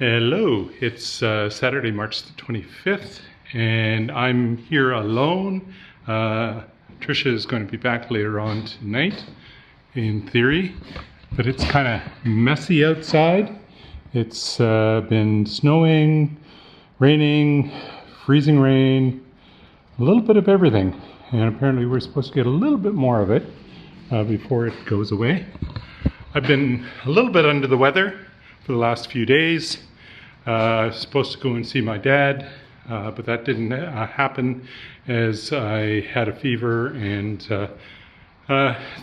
Hello, it's Saturday, March the 25th, and I'm here alone. Tricia is going to be back later on tonight, in theory, but it's kind of messy outside. It's been snowing, raining, freezing rain, a little bit of everything, and apparently we're supposed to get a little bit more of it before it goes away. I've been a little bit under the weather for the last few days. Supposed to go and see my dad, but that didn't happen as I had a fever, and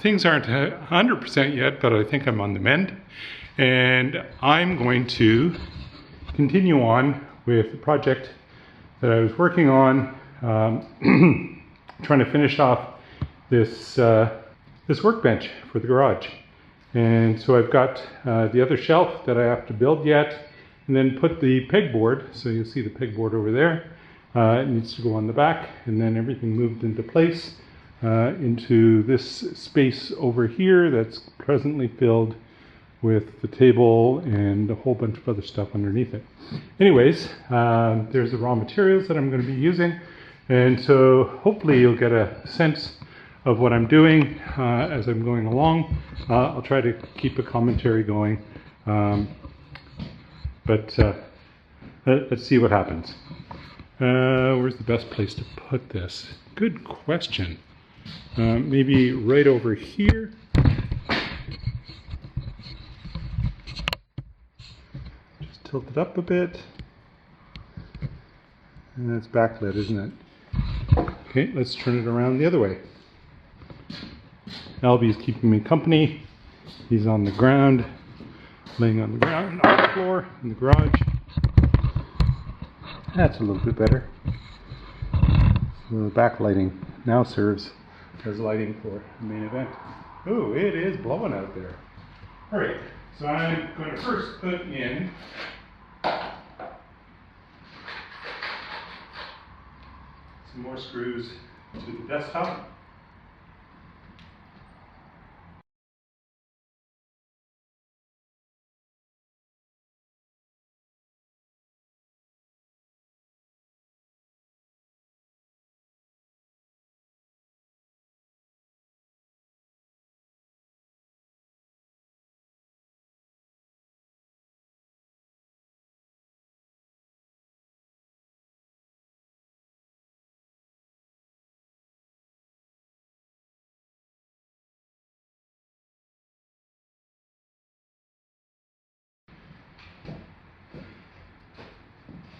things aren't 100% yet, but I think I'm on the mend. And I'm going to continue on with the project that I was working on, trying to finish off this workbench for the garage. And so I've got the other shelf that I have to build yet, and then put the pegboard, so you'll see the pegboard over there. It needs to go on the back, and then everything moved into place into this space over here that's presently filled with the table and a whole bunch of other stuff underneath it. Anyways, there's the raw materials that I'm going to be using, and so hopefully you'll get a sense of what I'm doing as I'm going along. I'll try to keep a commentary going, but let's see what happens. Where's the best place to put this? Good question. Maybe right over here. Just tilt it up a bit. And it's backlit, isn't it? Okay, let's turn it around the other way. Albie's keeping me company. He's on the ground, laying on the ground, on the floor, in the garage. That's a little bit better. So the backlighting now serves as lighting for the main event. Oh, it is blowing out there. All right, so I'm going to first put in some more screws to the desktop.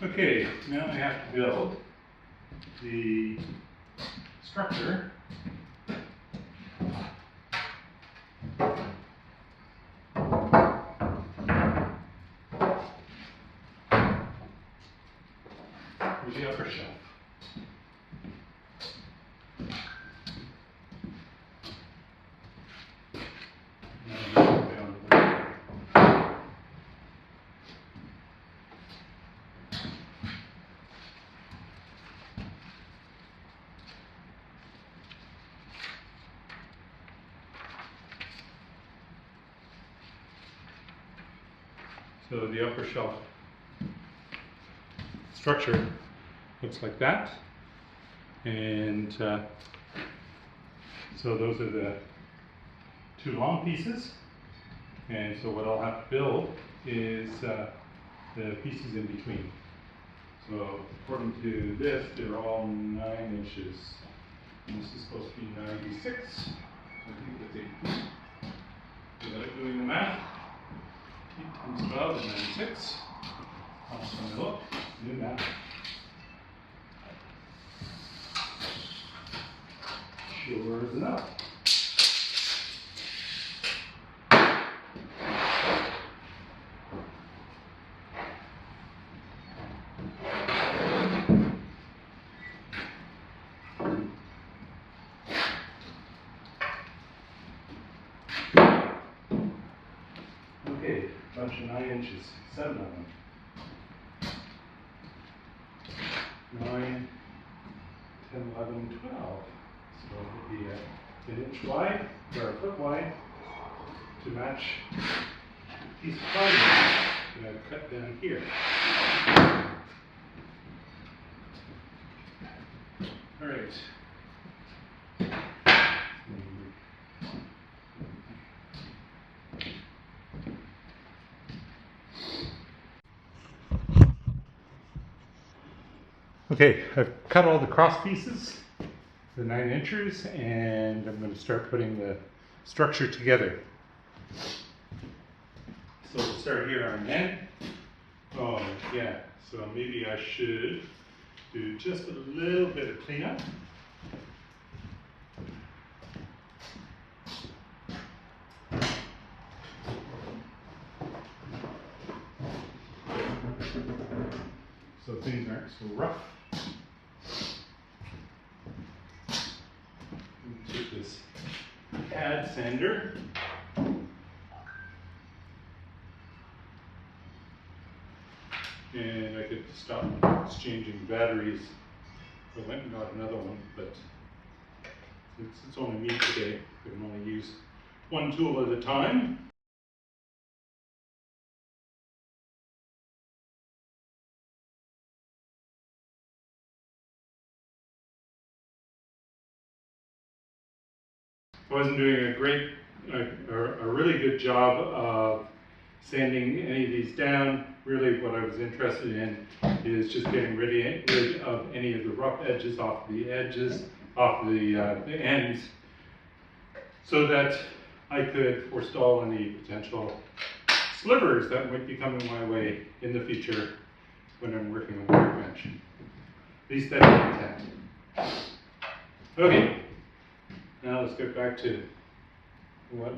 Okay, now I have to build the structure for the upper shelf. So the upper shelf structure looks like that, and so those are the two long pieces, and so what I'll have to build is the pieces in between. So according to this, they're all 9 inches, and this is supposed to be 96. I think that's 8 feet. Without doing the math, 8 times 12 is 96. I'm just going to look, do that. Sure as enough. Okay, bunch of 9 inches, 7 of them. 9, 10, 11, 12. So it would be an inch wide, or a foot wide, to match the piece of plywood that I've cut down here. All right. Okay, I've cut all the cross pieces, the 9 inches, and I'm going to start putting the structure together. So we'll start here on end. Oh yeah, so maybe I should do just a little bit of cleanup. So things aren't so rough. Take this pad sander. And I could stop exchanging batteries. I went and got another one, but since it's only me today, I can only use one tool at a time. I wasn't doing a really good job of sanding any of these down. Really what I was interested in is just getting rid of any of the rough edges off the ends, so that I could forestall any potential slivers that might be coming my way in the future when I'm working on the workbench. At least that's the intent. Okay, now let's get back to what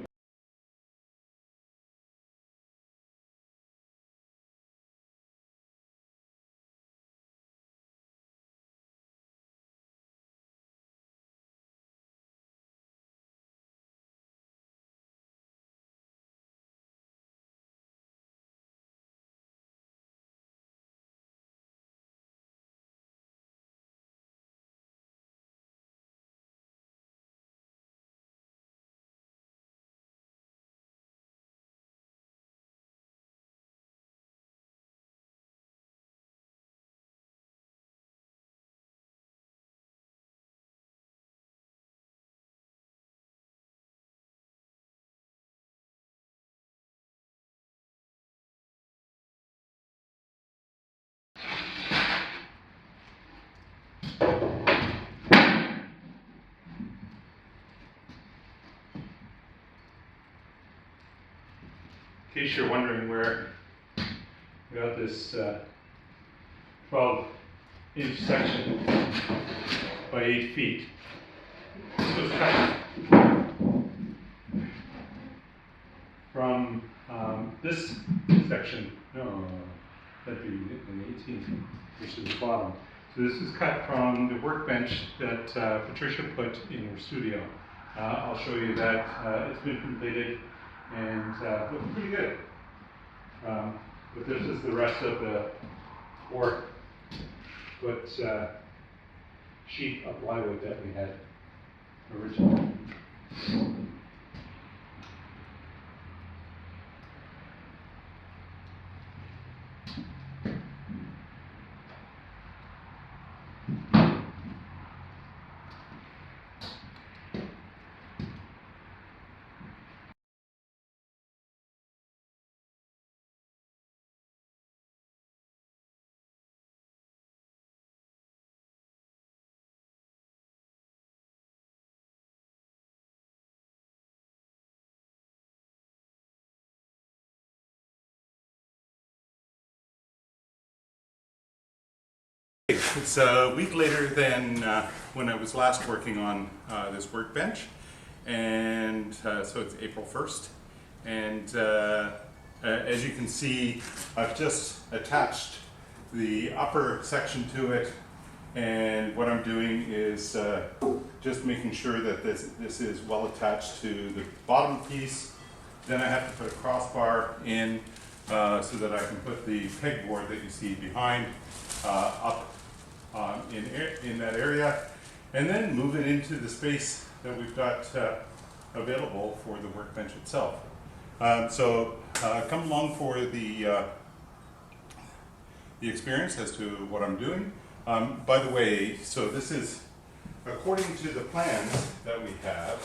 in case you're wondering where I got this 12-inch section by 8 feet. This was cut from this section. No, that'd be an 18, which is the bottom. So this is cut from the workbench that Patricia put in her studio. I'll show you that. It's been completed and looks pretty good. But this is the rest of the 4-foot sheet of plywood that we had originally. It's a week later than when I was last working on this workbench, and so it's April 1st, and as you can see, I've just attached the upper section to it, and what I'm doing is just making sure that this is well attached to the bottom piece. Then I have to put a crossbar in so that I can put the pegboard that you see behind up in that area, and then move it into the space that we've got available for the workbench itself. So come along for the the experience as to what I'm doing. By the way, so this is according to the plans that we have,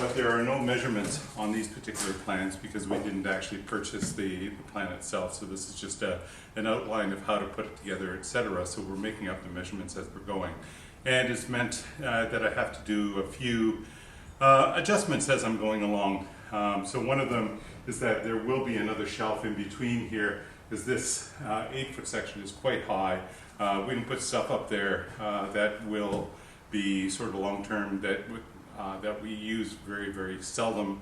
but there are no measurements on these particular plans because we didn't actually purchase the plan itself. So this is just an outline of how to put it together, etc. So we're making up the measurements as we're going. And it's meant that I have to do a few adjustments as I'm going along. So one of them is that there will be another shelf in between here, because this 8-foot section is quite high. We can put stuff up there that will be sort of long-term, that we use very, very seldom.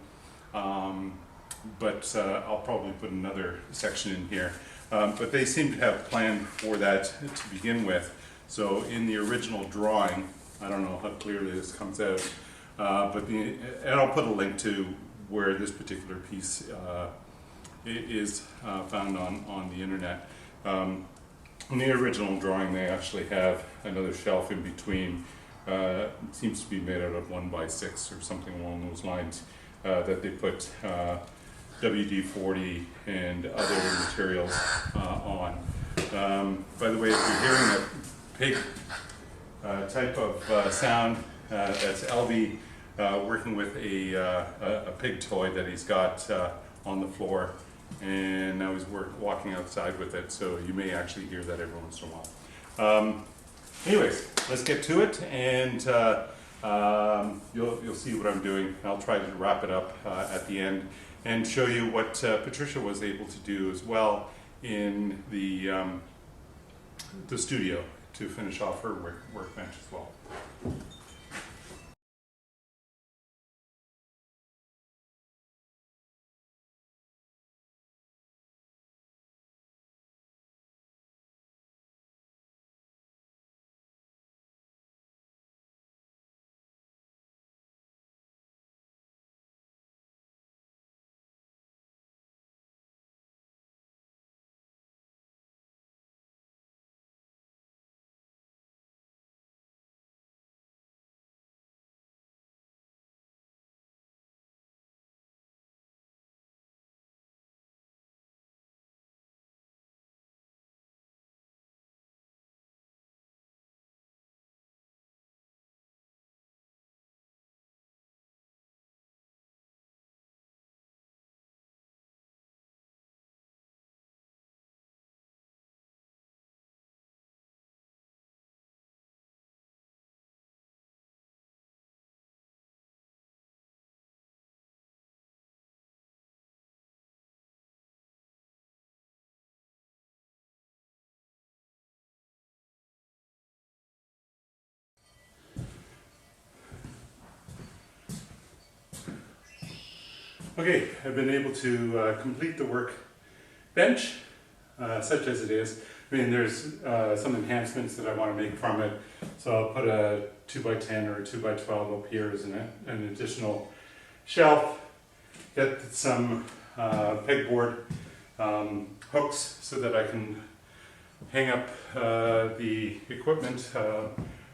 But I'll probably put another section in here. But they seem to have planned for that to begin with. So in the original drawing, I don't know how clearly this comes out, and I'll put a link to where this particular piece is found on the internet. In the original drawing, they actually have another shelf in between. It seems to be made out of 1x6 or something along those lines, that they put WD-40 and other materials on. By the way, if you're hearing a pig type of sound, that's Elby working with a pig toy that he's got on the floor, and now he's walking outside with it, so you may actually hear that every once in a while. Anyways, let's get to it, and you'll see what I'm doing. I'll try to wrap it up at the end and show you what Patricia was able to do as well in the studio to finish off her workbench as well. Okay, I've been able to complete the workbench, such as it is. I mean, there's some enhancements that I want to make from it. So I'll put a 2x10 or a 2x12 up here as an additional shelf. Get some pegboard hooks so that I can hang up the equipment,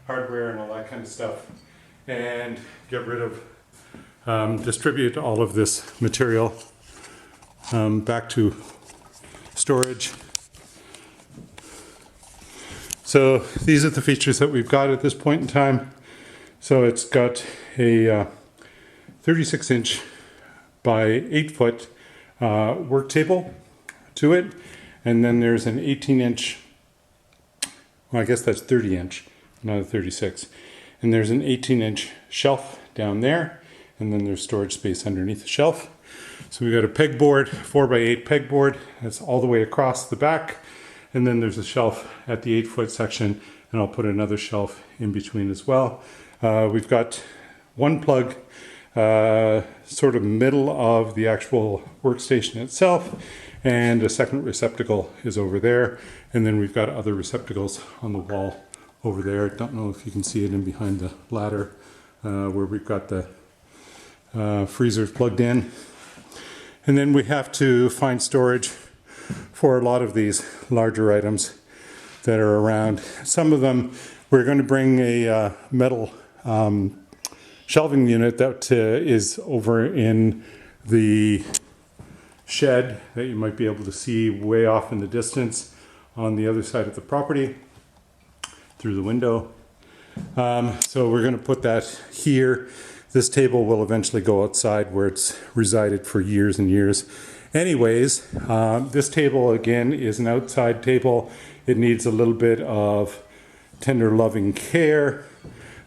hardware and all that kind of stuff, and get rid of distribute all of this material back to storage. So these are the features that we've got at this point in time. So it's got a 36-inch by 8-foot work table to it, and then there's an 18-inch, well, I guess that's 30-inch, not a 36, and there's an 18-inch shelf down there, and then there's storage space underneath the shelf. So we've got a pegboard, 4x8 pegboard, that's all the way across the back, and then there's a shelf at the 8-foot section, and I'll put another shelf in between as well. We've got one plug sort of middle of the actual workstation itself, and a second receptacle is over there, and then we've got other receptacles on the wall over there. Don't know if you can see it in behind the ladder where we've got the freezers plugged in. And then we have to find storage for a lot of these larger items that are around. Some of them, we're going to bring a metal shelving unit that is over in the shed that you might be able to see way off in the distance on the other side of the property through the window. So we're going to put that here. This table will eventually go outside where it's resided for years and years. Anyways, this table again is an outside table. It needs a little bit of tender loving care.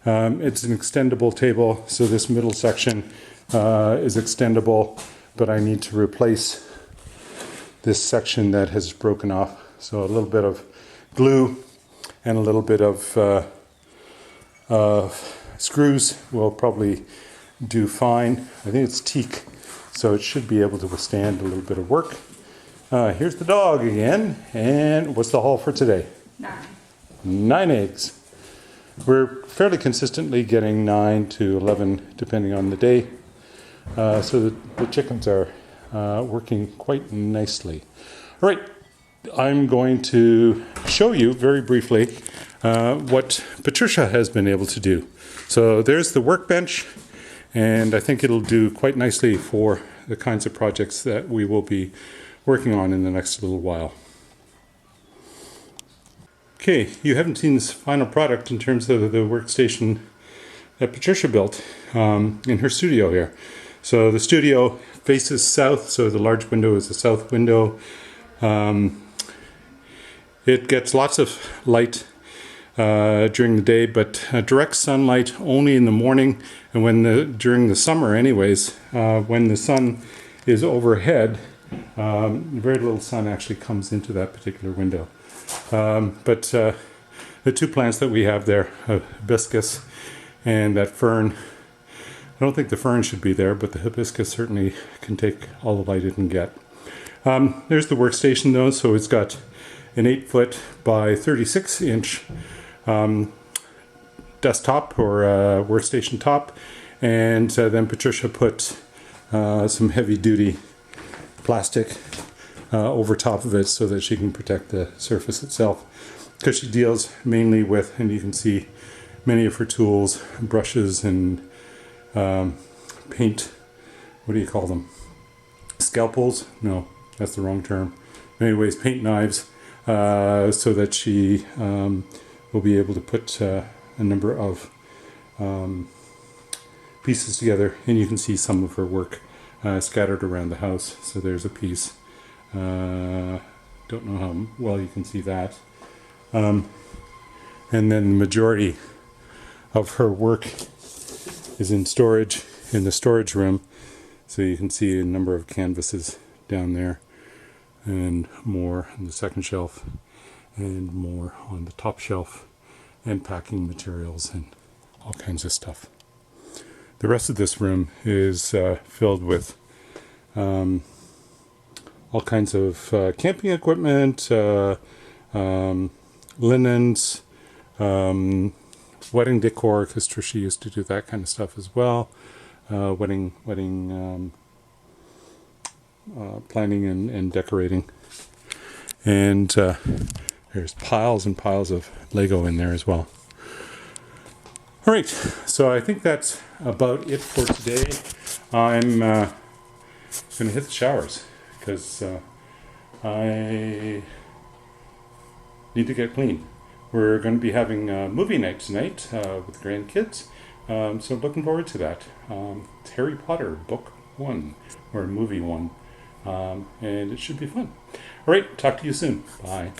It's an extendable table, so this middle section is extendable, but I need to replace this section that has broken off. So a little bit of glue and a little bit of screws will probably do fine. I think it's teak, so it should be able to withstand a little bit of work. Here's the dog again, and what's the haul for today? 9 eggs. We're fairly consistently getting 9 to 11 depending on the day. So the chickens are working quite nicely. All right, I'm going to show you very briefly what Patricia has been able to do. So there's the workbench, and I think it'll do quite nicely for the kinds of projects that we will be working on in the next little while. Okay, you haven't seen this final product in terms of the workstation that Patricia built in her studio here. So the studio faces south, so the large window is the south window. It gets lots of light during the day, but direct sunlight only in the morning, and during the summer anyways, when the sun is overhead, very little sun actually comes into that particular window. But the two plants that we have there, hibiscus and that fern, I don't think the fern should be there, but the hibiscus certainly can take all the light it can get. There's the workstation though, so it's got an 8-foot by 36-inch desktop or workstation top, and then Patricia put some heavy-duty plastic over top of it so that she can protect the surface itself, because she deals mainly with, and you can see many of her tools, brushes and paint, what do you call them? Scalpels? No, that's the wrong term. Anyways, paint knives, so that she will be able to put a number of pieces together, and you can see some of her work scattered around the house. So there's a piece. Don't know how well you can see that. And then the majority of her work is in storage, in the storage room. So you can see a number of canvases down there, and more on the second shelf, and more on the top shelf, and packing materials and all kinds of stuff. The rest of this room is filled with all kinds of camping equipment, linens, wedding decor, because Tricia used to do that kind of stuff as well. Wedding planning and decorating. And there's piles and piles of Lego in there as well. All right, so I think that's about it for today. I'm going to hit the showers because I need to get clean. We're going to be having a movie night tonight with grandkids, so looking forward to that. It's Harry Potter Book 1, or Movie 1, and it should be fun. All right, talk to you soon. Bye.